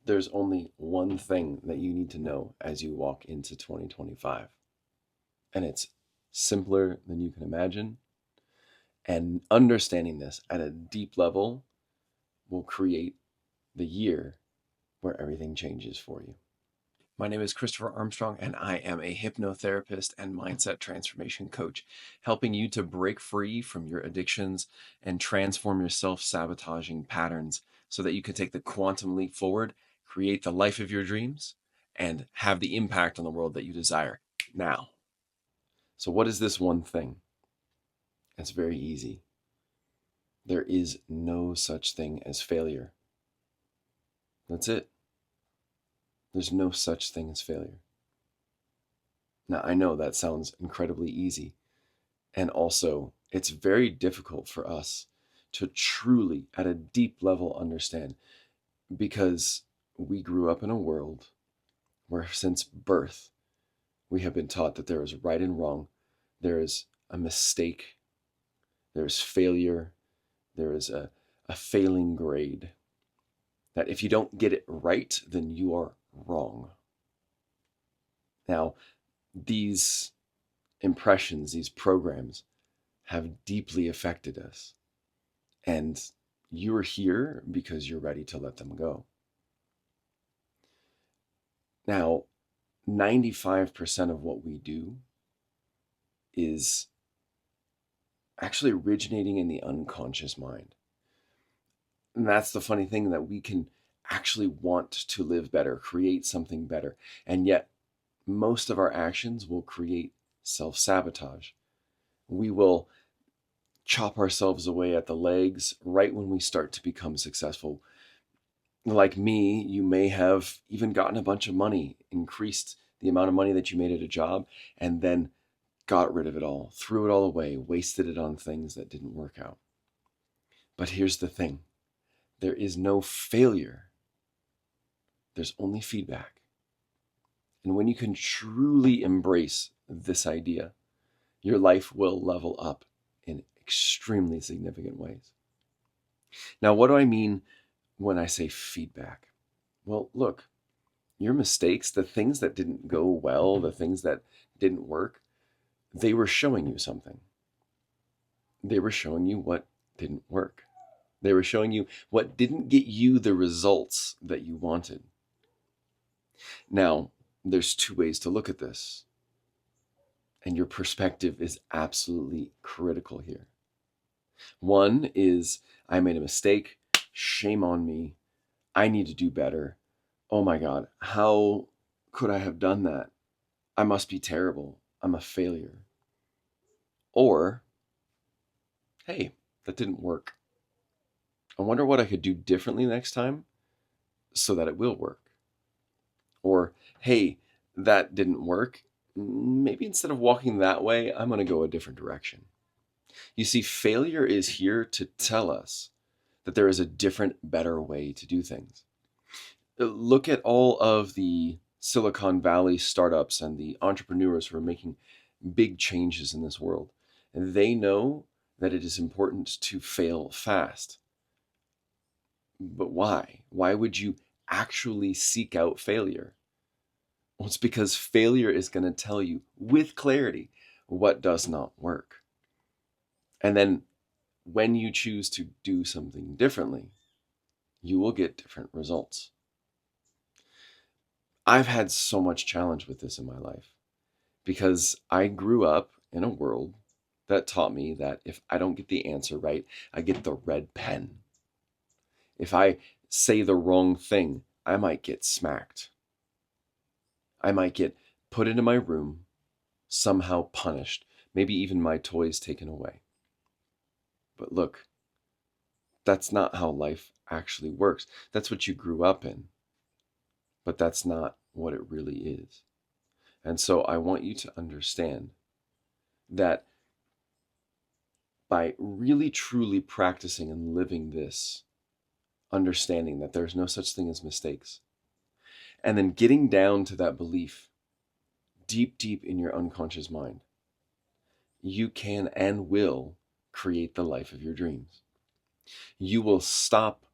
There's only one thing that you need to know as you walk into 2025, and it's simpler than you can imagine. And understanding this at a deep level will create the year where everything changes for you. My name is Christopher Armstrong, and I am a hypnotherapist and mindset transformation coach, helping you to break free from your addictions and transform your self sabotaging patterns so that you can take the quantum leap forward, create the life of your dreams, and have the impact on the world that you desire now. So, what is this one thing? It's very easy. There is no such thing as failure. That's it. There's no such thing as failure. Now, I know that sounds incredibly easy. And also, it's very difficult for us to truly, at a deep level, understand because we grew up in a world where, since birth, we have been taught that there is right and wrong, there is a mistake, there is failure, there is a failing grade. That if you don't get it right, then you are wrong. Now, these impressions, these programs, have deeply affected us. And you're here because you're ready to let them go. Now, 95% of what we do is actually originating in the unconscious mind. And that's the funny thing, that we can actually want to live better, create something better. And yet, most of our actions will create self sabotage. We will chop ourselves away at the legs right when we start to become successful. Like me, you may have even gotten a bunch of money, increased the amount of money that you made at a job, and then got rid of it all, threw it all away, wasted it on things that didn't work out. But here's the thing, there is no failure, there's only feedback. And when you can truly embrace this idea, your life will level up in extremely significant ways. Now, what do I mean when I say feedback? Well, look, your mistakes, the things that didn't go well, the things that didn't work, they were showing you something. They were showing you what didn't work. They were showing you what didn't get you the results that you wanted. Now, there's two ways to look at this, and your perspective is absolutely critical here. One is, I made a mistake, shame on me, I need to do better. Oh my God, how could I have done that? I must be terrible. I'm a failure. Or, hey, that didn't work. I wonder what I could do differently next time so that it will work. Or, hey, that didn't work. Maybe instead of walking that way, I'm going to go a different direction. You see, failure is here to tell us that there is a different, better way to do things. Look at all of the Silicon Valley startups and the entrepreneurs who are making big changes in this world. And they know that it is important to fail fast. But why? Why would you actually seek out failure? Well, it's because failure is going to tell you with clarity what does not work. And then when you choose to do something differently, you will get different results. I've had so much challenge with this in my life because I grew up in a world that taught me that if I don't get the answer right, I get the red pen. If I say the wrong thing, I might get smacked. I might get put into my room, somehow punished, maybe even my toys taken away. But look, that's not how life actually works. That's what you grew up in, but that's not what it really is. And so I want you to understand that by really truly practicing and living this, understanding that there's no such thing as mistakes, and then getting down to that belief deep, deep in your unconscious mind, you can and will create the life of your dreams. You will stop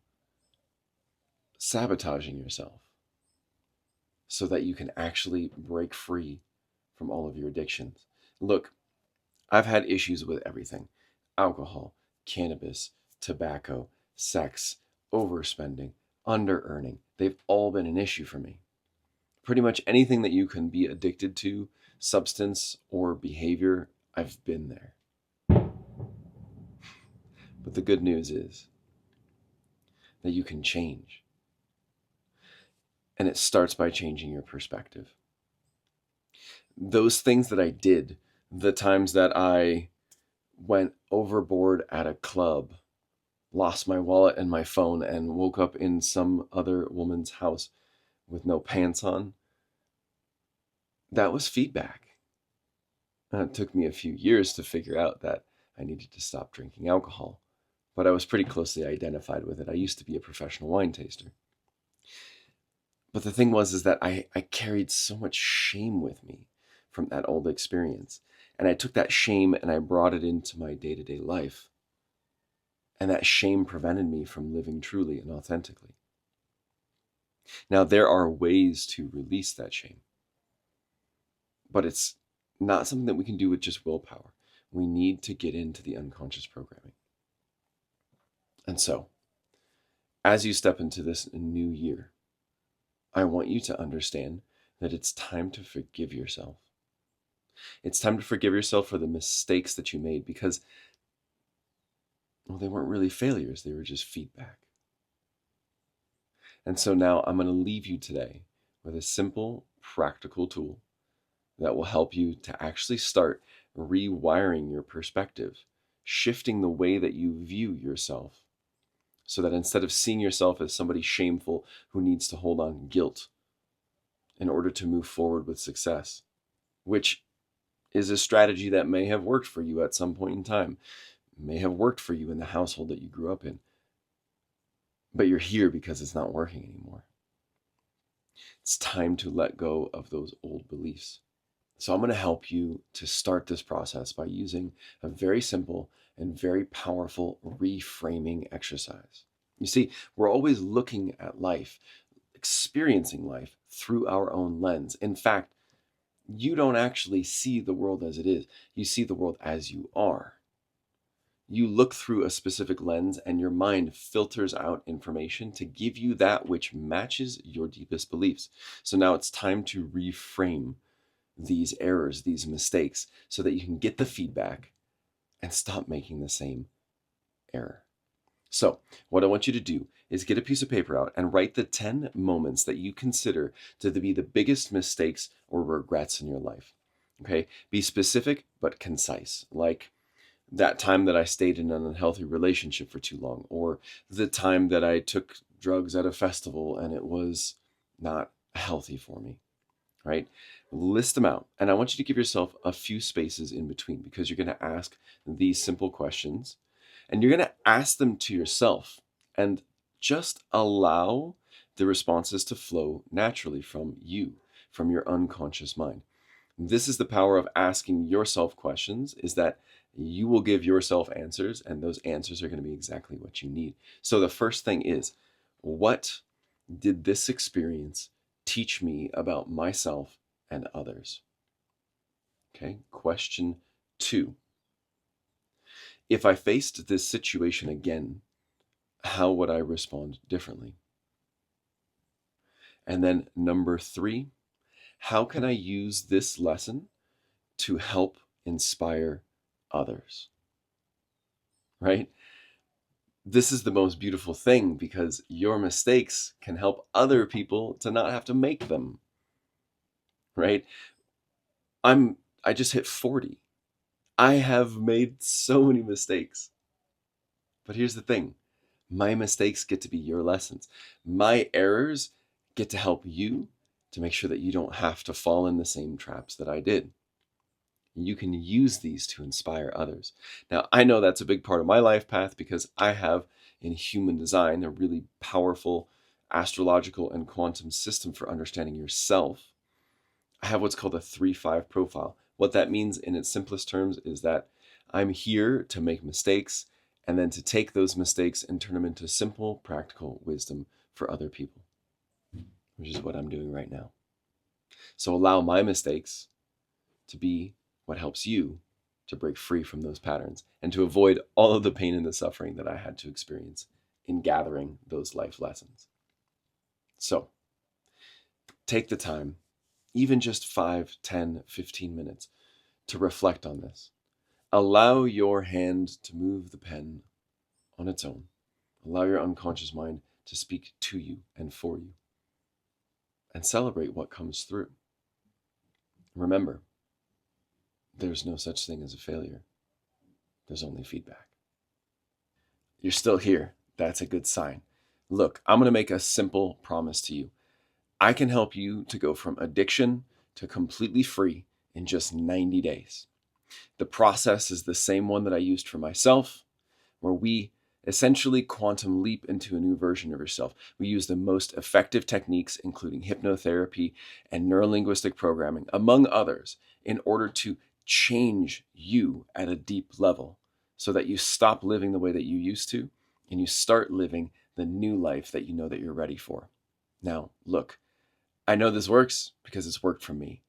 sabotaging yourself so that you can actually break free from all of your addictions. Look, I've had issues with everything: alcohol, cannabis, tobacco, sex, overspending, under earning. They've all been an issue for me. Pretty much anything that you can be addicted to, substance or behavior, I've been there. But the good news is that you can change. And it starts by changing your perspective. Those things that I did, the times that I went overboard at a club, lost my wallet and my phone, and woke up in some other woman's house with no pants on, that was feedback. And it took me a few years to figure out that I needed to stop drinking alcohol, but I was pretty closely identified with it. I used to be a professional wine taster. But the thing was is that I carried so much shame with me from that old experience. And I took that shame and I brought it into my day-to-day life. And that shame prevented me from living truly and authentically. Now, there are ways to release that shame, but it's not something that we can do with just willpower. We need to get into the unconscious programming. And so, as you step into this new year, I want you to understand that it's time to forgive yourself. It's time to forgive yourself for the mistakes that you made because, well, they weren't really failures. They were just feedback. And so now I'm going to leave you today with a simple, practical tool that will help you to actually start rewiring your perspective, shifting the way that you view yourself, so that instead of seeing yourself as somebody shameful who needs to hold on to guilt in order to move forward with success, which is a strategy that may have worked for you at some point in time, may have worked for you in the household that you grew up in, but you're here because it's not working anymore. It's time to let go of those old beliefs. So I'm going to help you to start this process by using a very simple and very powerful reframing exercise. You see, we're always looking at life, experiencing life through our own lens. In fact, you don't actually see the world as it is. You see the world as you are. You look through a specific lens and your mind filters out information to give you that which matches your deepest beliefs. So now it's time to reframe these errors, these mistakes, so that you can get the feedback and stop making the same error. So what I want you to do is get a piece of paper out and write the 10 moments that you consider to be the biggest mistakes or regrets in your life. Okay? Be specific but concise, like that time that I stayed in an unhealthy relationship for too long, or the time that I took drugs at a festival and it was not healthy for me, right? List them out. And I want you to give yourself a few spaces in between because you're going to ask these simple questions and you're going to ask them to yourself and just allow the responses to flow naturally from you, from your unconscious mind. This is the power of asking yourself questions, is that you will give yourself answers and those answers are going to be exactly what you need. So the first thing is, what did this experience teach me about myself and others? Okay, question 2. If I faced this situation again, how would I respond differently? And then number 3, how can I use this lesson to help inspire others? Right? This is the most beautiful thing because your mistakes can help other people to not have to make them. Right? I just hit 40. I have made so many mistakes. But here's the thing. My mistakes get to be your lessons. My errors get to help you to make sure that you don't have to fall in the same traps that I did. You can use these to inspire others. Now, I know that's a big part of my life path because I have in human design a really powerful astrological and quantum system for understanding yourself. I have what's called a 3-5 profile. What that means in its simplest terms is that I'm here to make mistakes and then to take those mistakes and turn them into simple, practical wisdom for other people, which is what I'm doing right now. So allow my mistakes to be what helps you to break free from those patterns and to avoid all of the pain and the suffering that I had to experience in gathering those life lessons. So take the time, even just 5, 10, 15 minutes, to reflect on this. Allow your hand to move the pen on its own. Allow your unconscious mind to speak to you and for you. And celebrate what comes through. Remember, there's no such thing as a failure. There's only feedback. You're still here. That's a good sign. Look, I'm going to make a simple promise to you. I can help you to go from addiction to completely free in just 90 days. The process is the same one that I used for myself, where we essentially quantum leap into a new version of yourself. We use the most effective techniques, including hypnotherapy and neurolinguistic programming, among others, in order to change you at a deep level so that you stop living the way that you used to and you start living the new life that you know that you're ready for. Now, look, I know this works because it's worked for me.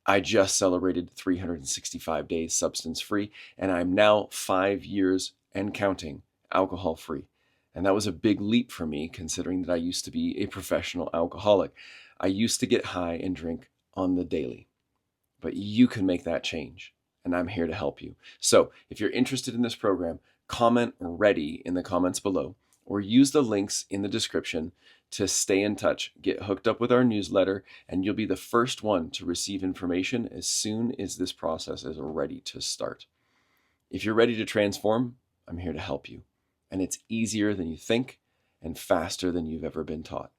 I just celebrated 365 days substance free, and I'm now 5 years and counting alcohol free. And that was a big leap for me, considering that I used to be a professional alcoholic. I used to get high and drink on the daily, but you can make that change, and I'm here to help you. So if you're interested in this program, comment ready in the comments below, or use the links in the description to stay in touch. Get hooked up with our newsletter, and you'll be the first one to receive information as soon as this process is ready to start. If you're ready to transform, I'm here to help you. And it's easier than you think and faster than you've ever been taught.